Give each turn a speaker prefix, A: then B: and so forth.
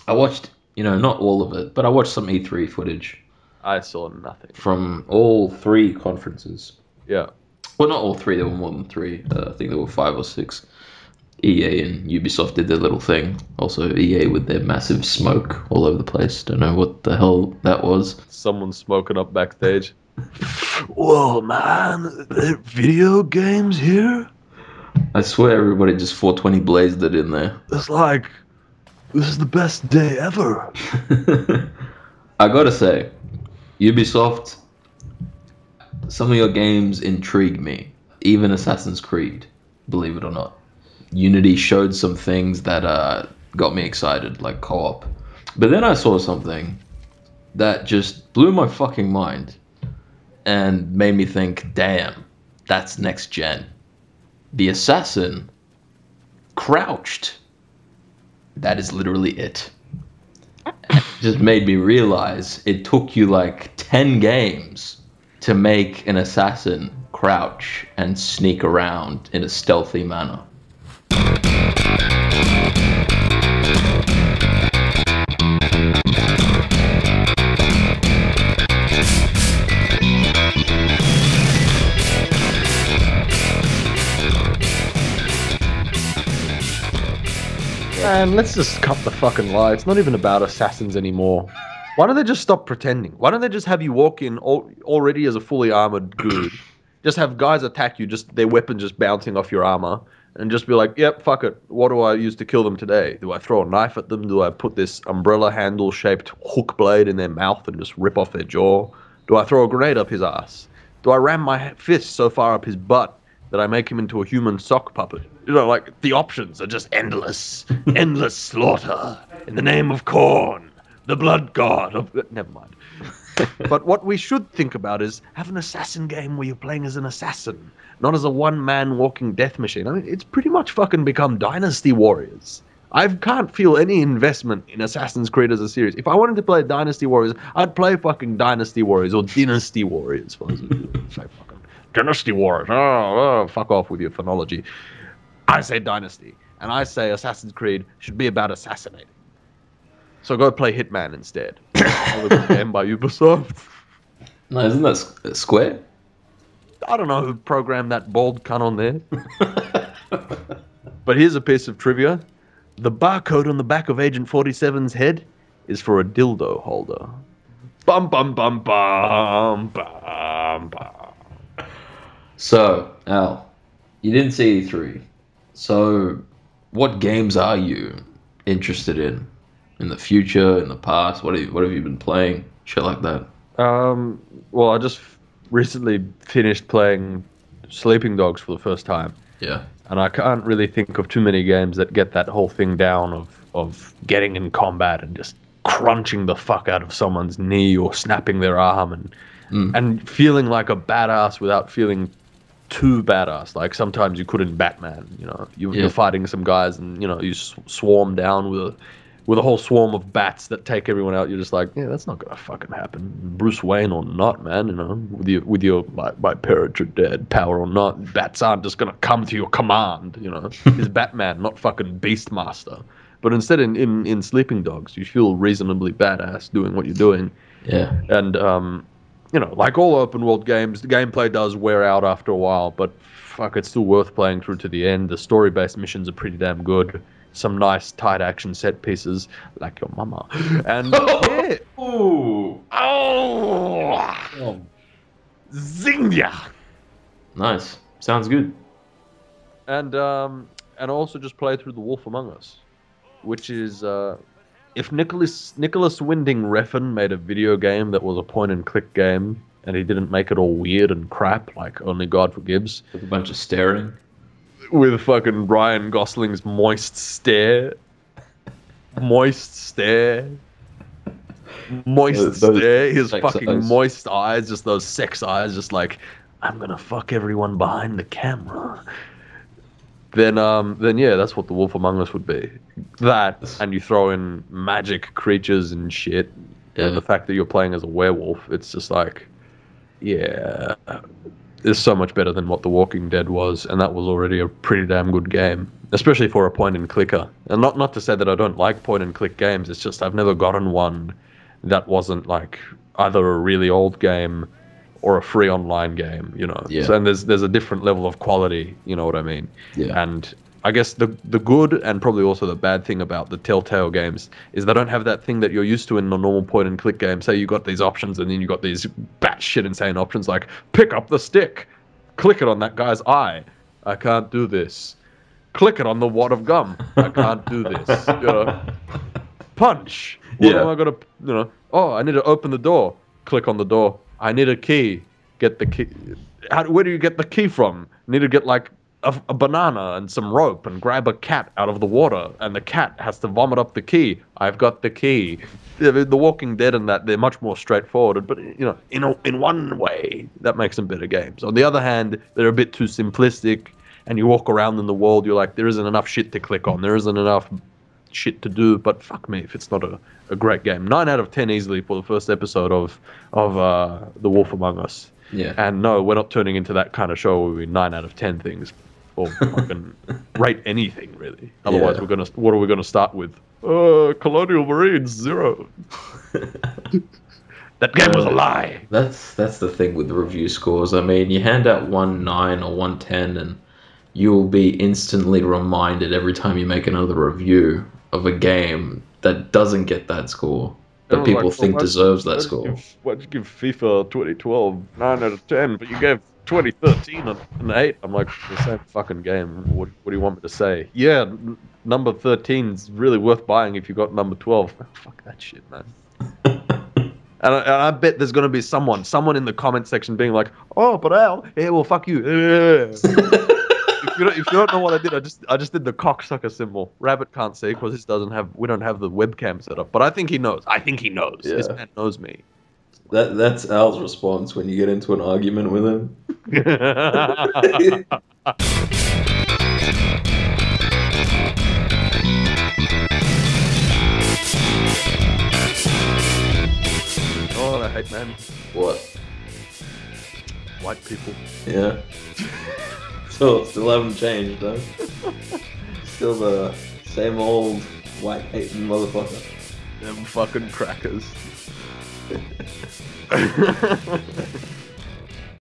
A: I watched, not all of it, but I watched some E3 footage
B: I saw nothing.
A: from all three conferences.
B: Yeah.
A: Well, not all three. There were more than three. I think there were five or six. EA and Ubisoft did their little thing. Also, EA with their massive smoke all over the place. Don't know what the hell that was.
B: Someone smoking up backstage. Whoa, man. Video games here?
A: I swear everybody just 420 blazed it in there.
B: It's like, this is the best day ever.
A: I gotta say, Ubisoft, some of your games intrigue me. Even Assassin's Creed, believe it or not. Unity showed some things that got me excited, like co-op. But then I saw something that just blew my fucking mind and made me think, damn, that's next gen. The assassin crouched. That is literally it. It just made me realize it took you like 10 games to make an assassin crouch and sneak around in a stealthy manner.
B: Man, let's just cut the fucking lie. It's not even about assassins anymore. Why don't they just stop pretending? Why don't they just have you walk in already as a fully armored dude? Just have guys attack you, just their weapon just bouncing off your armor, and just be like, yep, fuck it. What do I use to kill them today? Do I throw a knife at them? Do I put this umbrella handle shaped hook blade in their mouth and just rip off their jaw? Do I throw a grenade up his ass? Do I ram my fist so far up his butt that I make him into a human sock puppet? Like, the options are just endless. Endless slaughter in the name of Korn, the blood god of... Never mind. But what we should think about is have an assassin game where you're playing as an assassin, not as a one-man walking death machine. I mean, it's pretty much fucking become Dynasty Warriors. I can't feel any investment in Assassin's Creed as a series. If I wanted to play Dynasty Warriors, I'd play fucking Dynasty Warriors or Dynasty Warriors. Say fucking Dynasty Warriors. Oh, fuck off with your phonology. I say Dynasty, and I say Assassin's Creed should be about assassinating. So go play Hitman instead. Another game by Ubisoft.
A: No, isn't that Square?
B: I don't know who programmed that bald cunt on there. But here's a piece of trivia. The barcode on the back of Agent 47's head is for a dildo holder. Bum bum bum bum bum bum.
A: So, Al, you didn't see E3. So, what games are you interested in the future, in the past? What have you been playing? Shit like that.
B: Well, I just recently finished playing Sleeping Dogs for the first time.
A: Yeah.
B: And I can't really think of too many games that get that whole thing down of getting in combat and just crunching the fuck out of someone's knee or snapping their arm and feeling like a badass without feeling too badass. Like sometimes you could in Batman, you're fighting some guys and you swarm down with a whole swarm of bats that take everyone out. You're just like, yeah, that's not gonna fucking happen, Bruce Wayne or not, man. With your my parents are dead power or not, bats aren't just gonna come to your command. He's Batman, not fucking Beastmaster. But instead, in Sleeping Dogs, you feel reasonably badass doing what you're doing.
A: Yeah.
B: And like all open world games, the gameplay does wear out after a while, but fuck, it's still worth playing through to the end. The story-based missions are pretty damn good. Some nice tight action set pieces, like your mama. And yeah.
A: Ooh.
B: Oh. Zingya.
A: Nice. Sounds good.
B: And also just play through The Wolf Among Us, which is if Nicholas Winding Refn made a video game that was a point-and-click game, and he didn't make it all weird and crap like only God forgives,
A: with a bunch of staring,
B: with fucking Ryan Gosling's moist stare, his fucking eyes. Moist eyes, just those sex eyes, just like, I'm gonna fuck everyone behind the camera. Then yeah, that's what The Wolf Among Us would be. That, and you throw in magic creatures and shit, and the fact that you're playing as a werewolf, it's just like, yeah. is so much better than what The Walking Dead was, and that was already a pretty damn good game, especially for a point-and-clicker. And not to say that I don't like point-and-click games, it's just I've never gotten one that wasn't like either a really old game or a free online game, you know.
A: Yeah.
B: So, and there's a different level of quality, you know what I mean?
A: Yeah.
B: And I guess the good and probably also the bad thing about the Telltale games is they don't have that thing that you're used to in a normal point-and-click game. Say you got these options and then you got these batshit insane options like pick up the stick, click it on that guy's eye. I can't do this. Click it on the wad of gum. I can't do this. You know? Punch. What am I gonna? You know? Oh, I need to open the door. Click on the door. I need a key. Get the key. Where do you get the key from? Need to get like a banana and some rope and grab a cat out of the water, and the cat has to vomit up the key. I've got the key. The Walking Dead and that, they're much more straightforward, but you know, in one way that makes them better games. On the other hand, they're a bit too simplistic, and you walk around in the world, you're like, there isn't enough shit to click on, there isn't enough shit to do. But fuck me if it's not a great game. 9 out of 10 easily for the first episode of The Wolf Among Us.
A: Yeah.
B: And no, we're not turning into that kind of show where we 9 out of 10 things or fucking rate anything really. Otherwise, what are we gonna start with? Colonial Marines 0. That game was a lie.
A: That's the thing with the review scores. I mean, you hand out 1.9 or 1.10 and you will be instantly reminded every time you make another review of a game that doesn't get that score, that people think deserves that score.
B: Why'd you give FIFA 2012 9 out of 10, but you gave 2013 an 8? I'm like, the same fucking game. What do you want me to say? Yeah, number 13's really worth buying if you got number 12. Oh, fuck that shit, man. And I bet there's going to be someone in the comment section being like, oh, but Al, yeah, well, fuck you. If you don't know what I did, I just did the cocksucker symbol. Rabbit can't see because we don't have the webcam set up. But I think he knows. Yeah. This man knows me.
A: That's Al's response when you get into an argument with him.
B: Oh, I hate, man.
A: What?
B: White people.
A: Yeah. Still haven't changed, though. Still the same old white hating motherfucker.
B: Them fucking crackers.